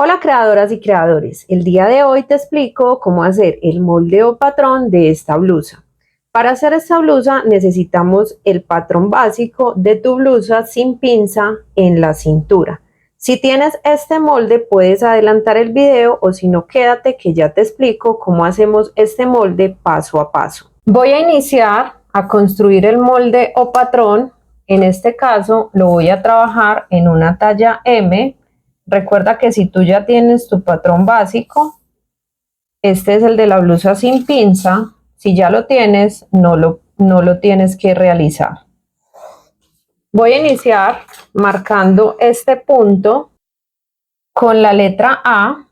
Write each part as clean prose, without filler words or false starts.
Hola creadoras y creadores, el día de hoy te explico cómo hacer el molde o patrón de esta blusa. Para hacer esta blusa necesitamos el patrón básico de tu blusa sin pinza en la cintura. Si tienes este molde puedes adelantar el video o si no quédate que ya te explico cómo hacemos este molde paso a paso. Voy a iniciar a construir el molde o patrón. En este caso lo voy a trabajar en una talla M. Recuerda que si tú ya tienes tu patrón básico, este es el de la blusa sin pinza. Si ya lo tienes, no lo tienes que realizar. Voy a iniciar marcando este punto con la letra A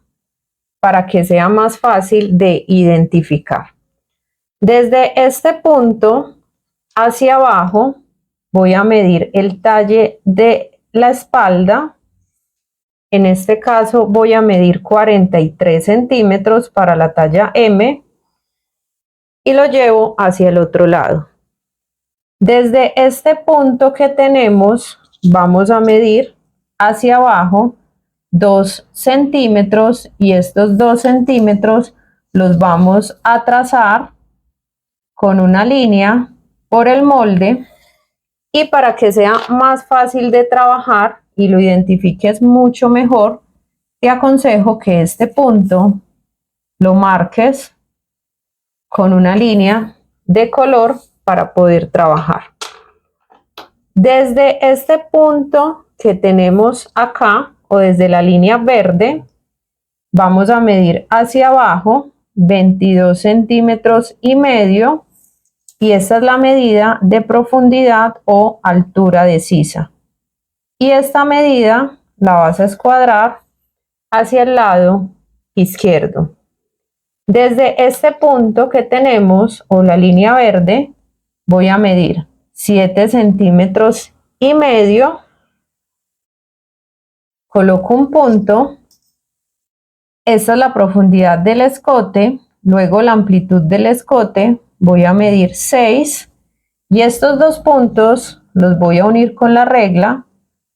para que sea más fácil de identificar. Desde este punto hacia abajo voy a medir el talle de la espalda. En este caso voy a medir 43 centímetros para la talla M y lo llevo hacia el otro lado. Desde este punto que tenemos vamos a medir hacia abajo 2 centímetros y estos 2 centímetros los vamos a trazar con una línea por el molde, y para que sea más fácil de trabajar y lo identifiques mucho mejor, te aconsejo que este punto lo marques con una línea de color para poder trabajar. Desde este punto que tenemos acá o desde la línea verde vamos a medir hacia abajo 22 centímetros y medio, y esta es la medida de profundidad o altura de sisa. Y esta medida la vas a escuadrar hacia el lado izquierdo. Desde este punto que tenemos o la línea verde voy a medir 7 centímetros y medio, coloco un punto. Esta es la profundidad del escote, luego la amplitud del escote voy a medir 6 y estos dos puntos los voy a unir con la regla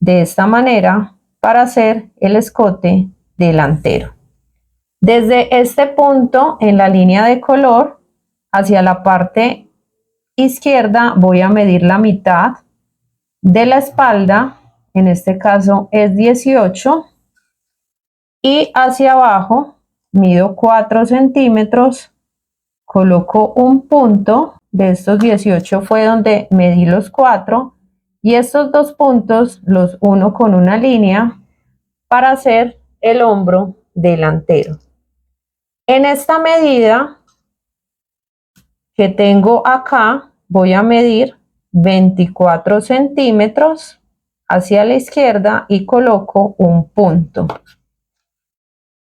de esta manera para hacer el escote delantero. Desde este punto en la línea de color hacia la parte izquierda voy a medir la mitad de la espalda, en este caso es 18, y hacia abajo mido 4 centímetros, coloco un punto. De estos 18 fue donde medí los 4 y estos dos puntos los uno con una línea para hacer el hombro delantero. En esta medida que tengo acá voy a medir 24 centímetros hacia la izquierda y coloco un punto.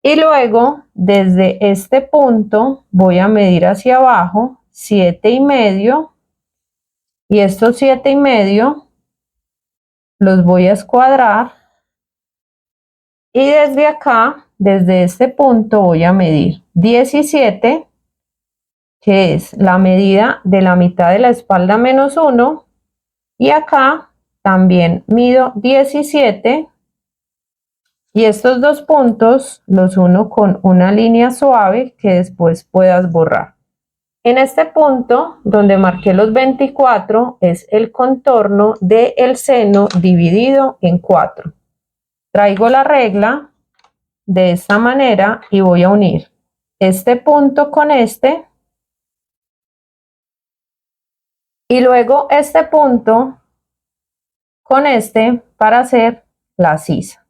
Y luego desde este punto voy a medir hacia abajo 7,5 y estos 7,5 los voy a escuadrar, y desde acá, desde este punto voy a medir 17, que es la medida de la mitad de la espalda menos 1, y acá también mido 17 y estos dos puntos los uno con una línea suave que después puedas borrar. En este punto donde marqué los 24 es el contorno del seno dividido en 4. Traigo la regla de esta manera y voy a unir este punto con este y luego este punto con este para hacer la sisa.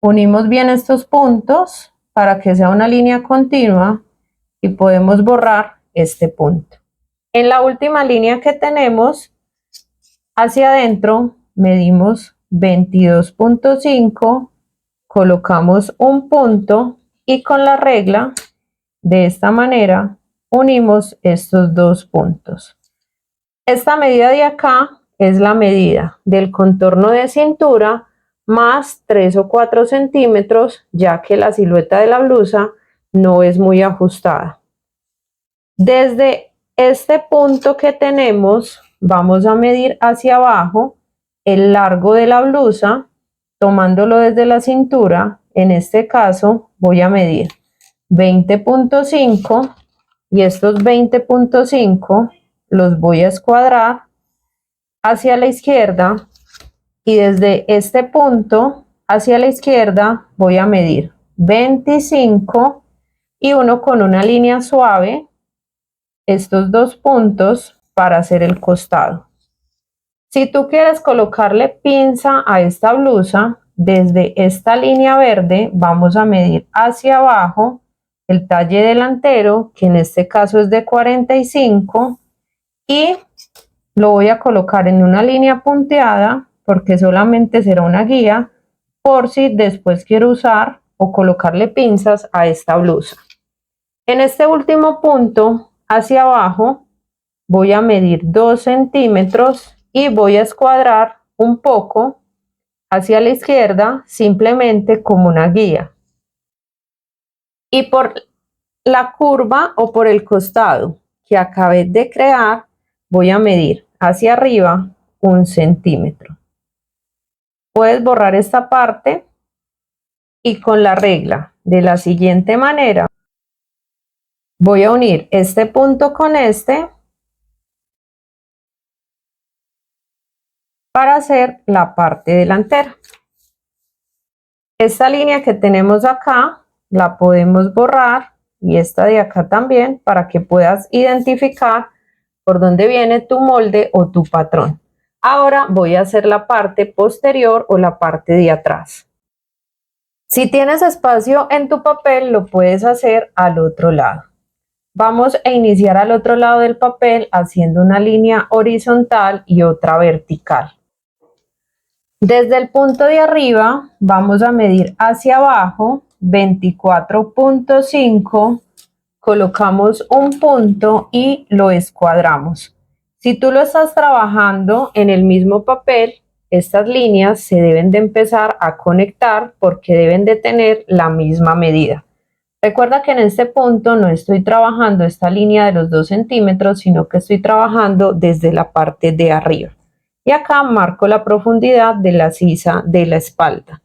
Unimos bien estos puntos para que sea una línea continua y podemos borrar este punto. En la última línea que tenemos hacia adentro medimos 22,5, colocamos un punto y con la regla de esta manera unimos estos dos puntos. Esta medida de acá es la medida del contorno de cintura más 3 o 4 centímetros, ya que la silueta de la blusa no es muy ajustada. Desde este punto que tenemos vamos a medir hacia abajo el largo de la blusa, tomándolo desde la cintura en este caso voy a medir 20.5 y estos 20.5 los voy a escuadrar hacia la izquierda y desde este punto hacia la izquierda voy a medir 25 y uno con una línea suave estos dos puntos para hacer el costado. Si tú quieres colocarle pinza a esta blusa, desde esta línea verde vamos a medir hacia abajo el talle delantero, que en este caso es de 45, y lo voy a colocar en una línea punteada porque solamente será una guía por si después quiero usar o colocarle pinzas a esta blusa. En este último punto hacia abajo voy a medir 2 centímetros y voy a escuadrar un poco hacia la izquierda simplemente como una guía. Y por la curva o por el costado que acabé de crear voy a medir hacia arriba 1 centímetro. Puedes borrar esta parte y con la regla de la siguiente manera voy a unir este punto con este para hacer la parte delantera. Esta línea que tenemos acá la podemos borrar y esta de acá también para que puedas identificar por dónde viene tu molde o tu patrón. Ahora voy a hacer la parte posterior o la parte de atrás. Si tienes espacio en tu papel lo puedes hacer al otro lado. Vamos a iniciar al otro lado del papel haciendo una línea horizontal y otra vertical. Desde el punto de arriba vamos a medir hacia abajo 24.5, colocamos un punto y lo escuadramos. Si tú lo estás trabajando en el mismo papel, estas líneas se deben de empezar a conectar porque deben de tener la misma medida. Recuerda que en este punto no estoy trabajando esta línea de los 2 centímetros, sino que estoy trabajando desde la parte de arriba. Y acá marco la profundidad de la sisa de la espalda.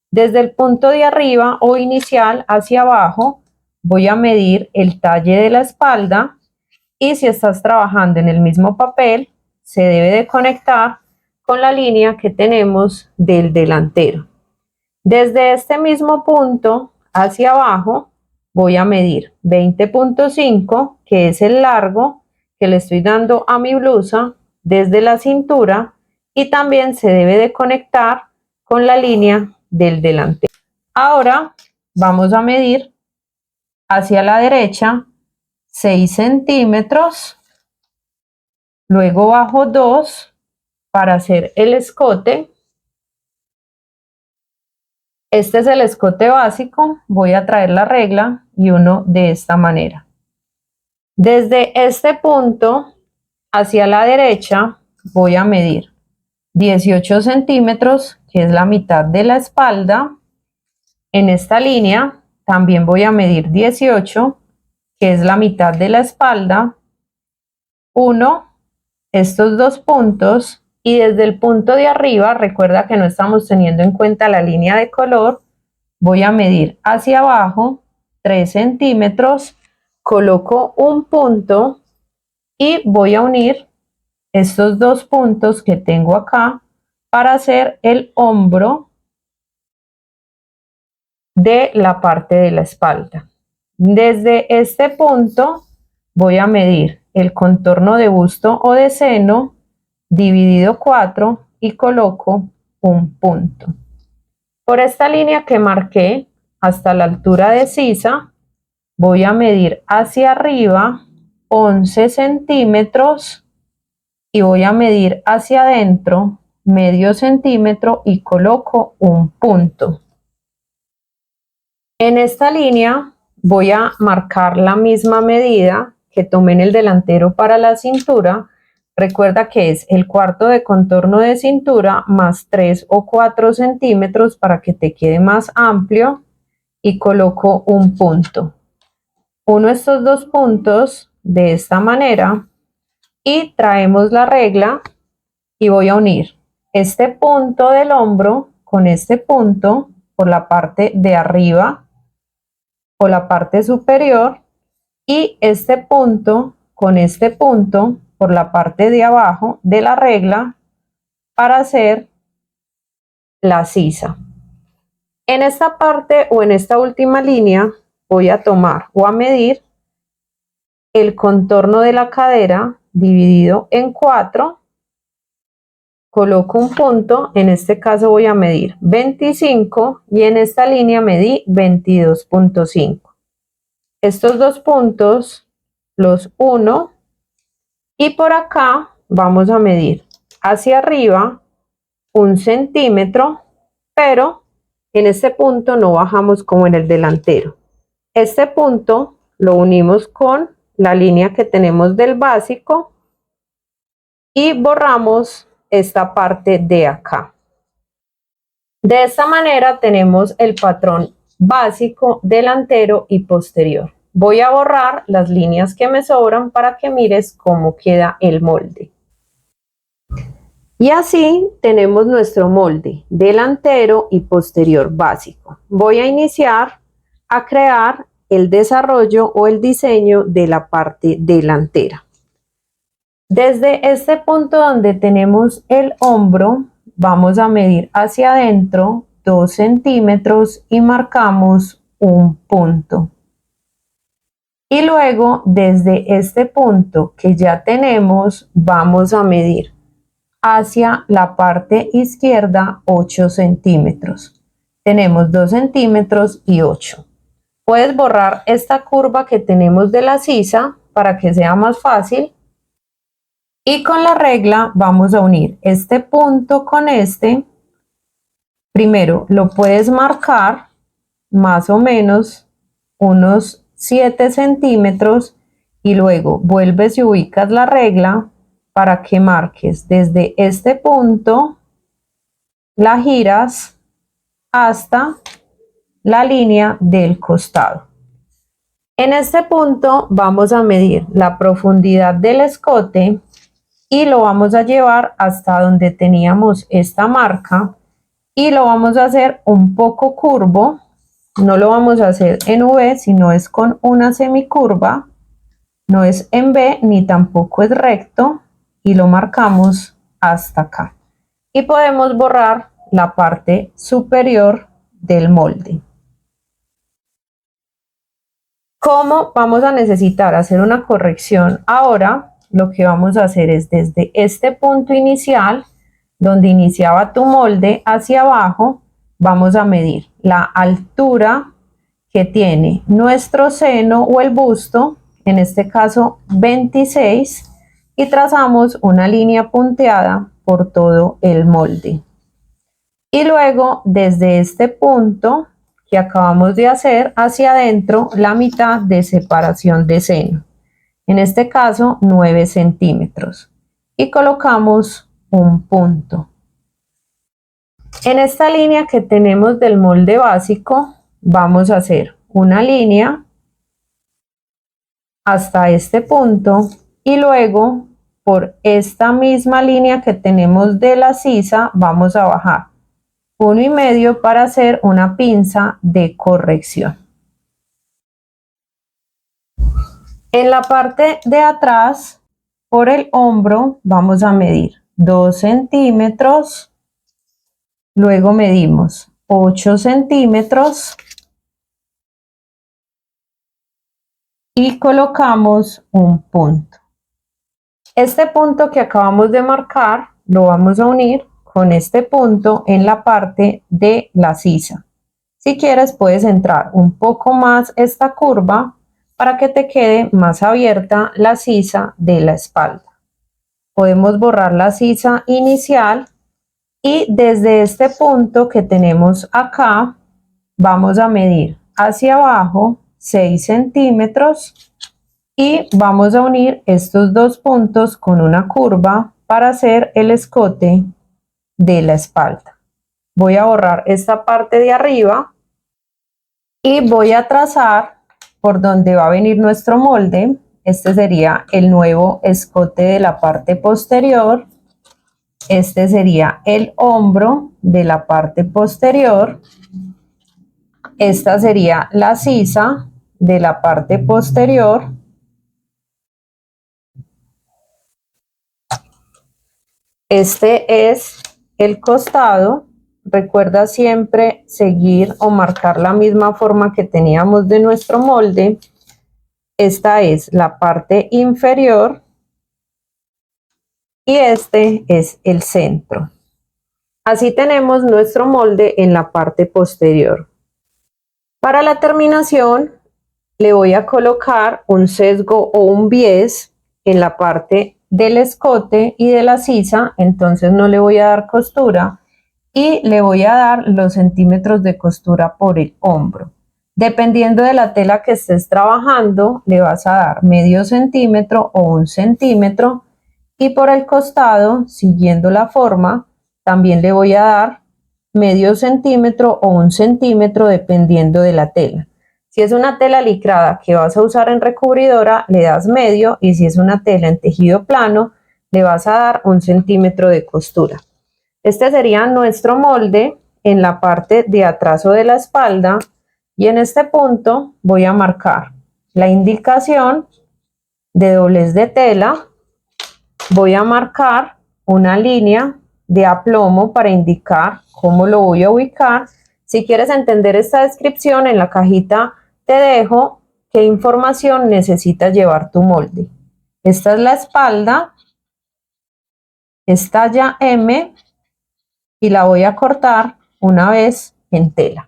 Desde el punto de arriba o inicial hacia abajo voy a medir el talle de la espalda y si estás trabajando en el mismo papel se debe de conectar con la línea que tenemos del delantero. Desde este mismo punto hacia abajo voy a medir 20.5 que es el largo que le estoy dando a mi blusa desde la cintura y también se debe de conectar con la línea del delantero. Ahora vamos a medir hacia la derecha 6 centímetros, luego bajo 2 para hacer el escote. Este es el escote básico, voy a traer la regla y uno de esta manera. Desde este punto hacia la derecha voy a medir 18 centímetros, que es la mitad de la espalda. En esta línea también voy a medir 18, que es la mitad de la espalda. 1, estos dos puntos, y desde el punto de arriba, recuerda que no estamos teniendo en cuenta la línea de color, voy a medir hacia abajo 3 centímetros, coloco un punto y voy a unir estos dos puntos que tengo acá para hacer el hombro de la parte de la espalda. Desde este punto voy a medir el contorno de busto o de seno dividido 4 y coloco un punto. Por esta línea que marqué hasta la altura de sisa voy a medir hacia arriba 11 centímetros y voy a medir hacia adentro medio centímetro y coloco un punto. En esta línea voy a marcar la misma medida que tomé en el delantero para la cintura. Recuerda que es el cuarto de contorno de cintura más 3 o 4 centímetros para que te quede más amplio y coloco un punto. Uno de estos dos puntos de esta manera y traemos la regla y voy a unir este punto del hombro con este punto por la parte de arriba o la parte superior y este punto con este punto por la parte de abajo de la regla para hacer la sisa. En esta parte o en esta última línea voy a tomar o a medir el contorno de la cadera dividido en 4. Coloco un punto, en este caso voy a medir 25 y en esta línea medí 22.5. Estos dos puntos los uno y por acá vamos a medir hacia arriba 1 centímetro, pero en este punto no bajamos como en el delantero. Este punto lo unimos con la línea que tenemos del básico y borramos esta parte de acá. De esta manera tenemos el patrón básico, delantero y posterior. Voy a borrar las líneas que me sobran para que mires cómo queda el molde. Y así tenemos nuestro molde delantero y posterior básico. Voy a iniciar a crear el desarrollo o el diseño de la parte delantera. Desde este punto donde tenemos el hombro, vamos a medir hacia adentro 2 centímetros y marcamos un punto. Y luego desde este punto que ya tenemos, vamos a medir hacia la parte izquierda 8 centímetros. Tenemos 2 centímetros y 8. Puedes borrar esta curva que tenemos de la sisa para que sea más fácil. Y con la regla vamos a unir este punto con este. Primero lo puedes marcar más o menos unos 7 centímetros y luego vuelves y ubicas la regla para que marques desde este punto, la giras hasta la línea del costado. En este punto vamos a medir la profundidad del escote y lo vamos a llevar hasta donde teníamos esta marca y lo vamos a hacer un poco curvo. No lo vamos a hacer en V, sino es con una semicurva, no es en V ni tampoco es recto y lo marcamos hasta acá. Y podemos borrar la parte superior del molde. ¿Cómo vamos a necesitar hacer una corrección ahora? Lo que vamos a hacer es desde este punto inicial, donde iniciaba tu molde, hacia abajo, vamos a medir la altura que tiene nuestro seno o el busto, en este caso 26, y trazamos una línea punteada por todo el molde. Y luego desde este punto que acabamos de hacer hacia adentro, la mitad de separación de seno. En este caso 9 centímetros y colocamos un punto. En esta línea que tenemos del molde básico vamos a hacer una línea hasta este punto y luego por esta misma línea que tenemos de la sisa vamos a bajar 1,5 para hacer una pinza de corrección. En la parte de atrás, por el hombro, vamos a medir 2 centímetros, luego medimos 8 centímetros y colocamos un punto. Este punto que acabamos de marcar lo vamos a unir con este punto en la parte de la sisa. Si quieres puedes entrar un poco más esta curva para que te quede más abierta la sisa de la espalda. Podemos borrar la sisa inicial y desde este punto que tenemos acá vamos a medir hacia abajo 6 centímetros y vamos a unir estos dos puntos con una curva para hacer el escote de la espalda. Voy a borrar esta parte de arriba y voy a trazar por donde va a venir nuestro molde. Este sería el nuevo escote de la parte posterior. Este sería el hombro de la parte posterior esta sería la sisa de la parte posterior. Este es el costado. Recuerda siempre seguir o marcar la misma forma que teníamos de nuestro molde. Esta es la parte inferior y este es el centro. Así tenemos nuestro molde en la parte posterior. Para la terminación le voy a colocar un sesgo o un bies en la parte del escote y de la sisa, entonces no le voy a dar costura y le voy a dar los centímetros de costura por el hombro. Dependiendo de la tela que estés trabajando, le vas a dar medio centímetro o 1 centímetro, y por el costado, siguiendo la forma, también le voy a dar medio centímetro o 1 centímetro dependiendo de la tela. Si es una tela licrada que vas a usar en recubridora, le das medio, y si es una tela en tejido plano, le vas a dar 1 centímetro de costura. Este sería nuestro molde en la parte de atrás de la espalda, y en este punto voy a marcar la indicación de doblez de tela. Voy a marcar una línea de aplomo para indicar cómo lo voy a ubicar. Si quieres entender esta descripción, en la cajita te dejo qué información necesitas llevar tu molde. Esta es la espalda, es talla M y la voy a cortar una vez en tela.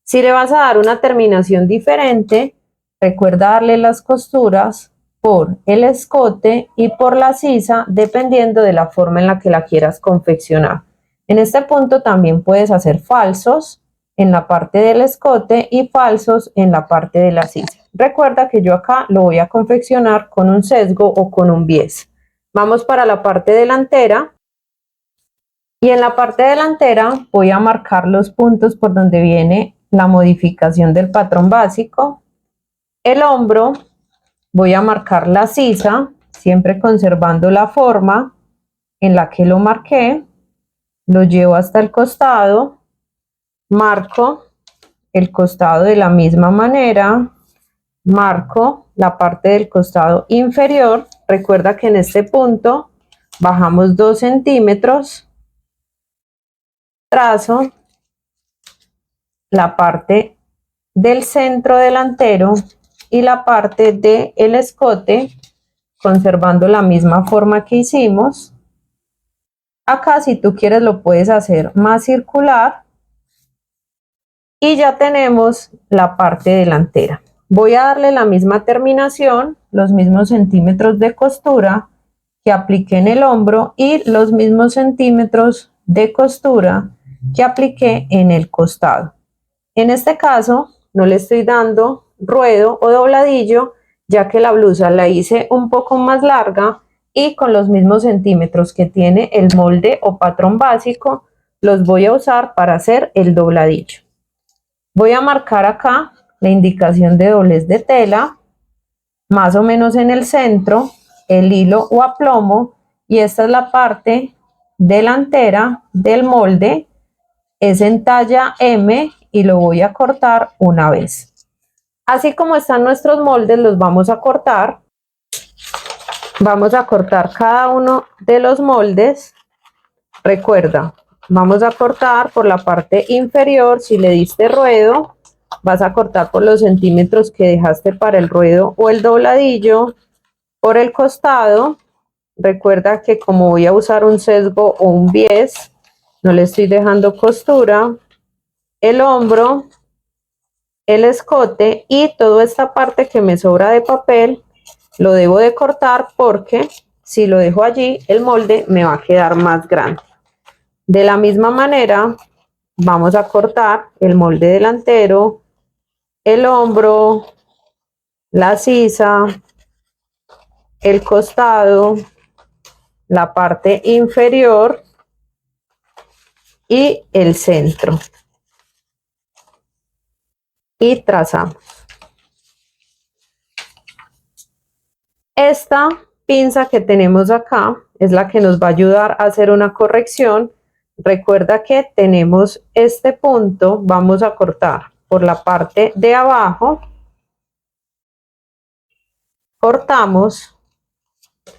Si le vas a dar una terminación diferente, recuerda darle las costuras por el escote y por la sisa, dependiendo de la forma en la que la quieras confeccionar. En este punto también puedes hacer falsos en la parte del escote y falsos en la parte de la sisa. Recuerda que yo acá lo voy a confeccionar con un sesgo o con un bies. Vamos para la parte delantera. Y en la parte delantera voy a marcar los puntos por donde viene la modificación del patrón básico. El hombro, voy a marcar la sisa, siempre conservando la forma en la que lo marqué. Lo llevo hasta el costado, marco el costado de la misma manera, marco la parte del costado inferior. Recuerda que en este punto bajamos 2 centímetros. Trazo la parte del centro delantero y la parte del escote, conservando la misma forma que hicimos. Acá, si tú quieres, lo puedes hacer más circular. Y ya tenemos la parte delantera. Voy a darle la misma terminación, los mismos centímetros de costura que apliqué en el hombro y los mismos centímetros de costura que apliqué en el costado. En este caso no le estoy dando ruedo o dobladillo, ya que la blusa la hice un poco más larga y con los mismos centímetros que tiene el molde o patrón básico los voy a usar para hacer el dobladillo. Voy a marcar acá la indicación de doblez de tela, más o menos en el centro, el hilo o aplomo, y esta es la parte delantera del molde. Es en talla M y lo voy a cortar una vez. Así como están nuestros moldes, los vamos a cortar. Vamos a cortar cada uno de los moldes. Recuerda, vamos a cortar por la parte inferior. Si le diste ruedo, vas a cortar por los centímetros que dejaste para el ruedo o el dobladillo. Por el costado, recuerda que como voy a usar un sesgo o un bies, no le estoy dejando costura. El hombro, el escote y toda esta parte que me sobra de papel lo debo de cortar, porque si lo dejo allí el molde me va a quedar más grande. De la misma manera vamos a cortar el molde delantero, el hombro, la sisa, el costado, la parte inferior y el centro. Y trazamos. Esta pinza que tenemos acá es la que nos va a ayudar a hacer una corrección. Recuerda que tenemos este punto, vamos a cortar por la parte de abajo, cortamos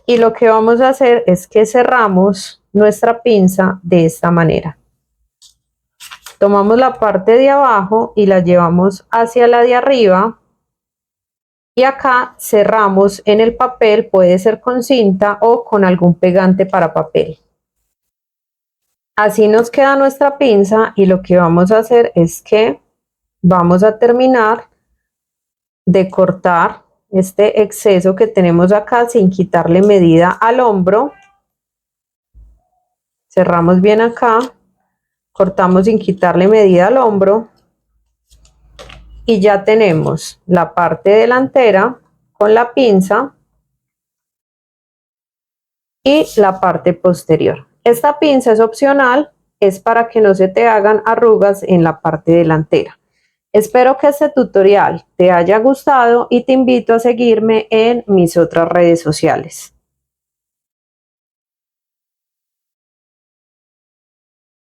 y lo que vamos a hacer es que cerramos nuestra pinza de esta manera. Tomamos la parte de abajo y la llevamos hacia la de arriba y acá cerramos en el papel, puede ser con cinta o con algún pegante para papel. Así nos queda nuestra pinza y lo que vamos a hacer es que vamos a terminar de cortar este exceso que tenemos acá sin quitarle medida al hombro. Cerramos bien acá, cortamos sin quitarle medida al hombro y ya tenemos la parte delantera con la pinza y la parte posterior. Esta pinza es opcional, es para que no se te hagan arrugas en la parte delantera. Espero que este tutorial te haya gustado y te invito a seguirme en mis otras redes sociales.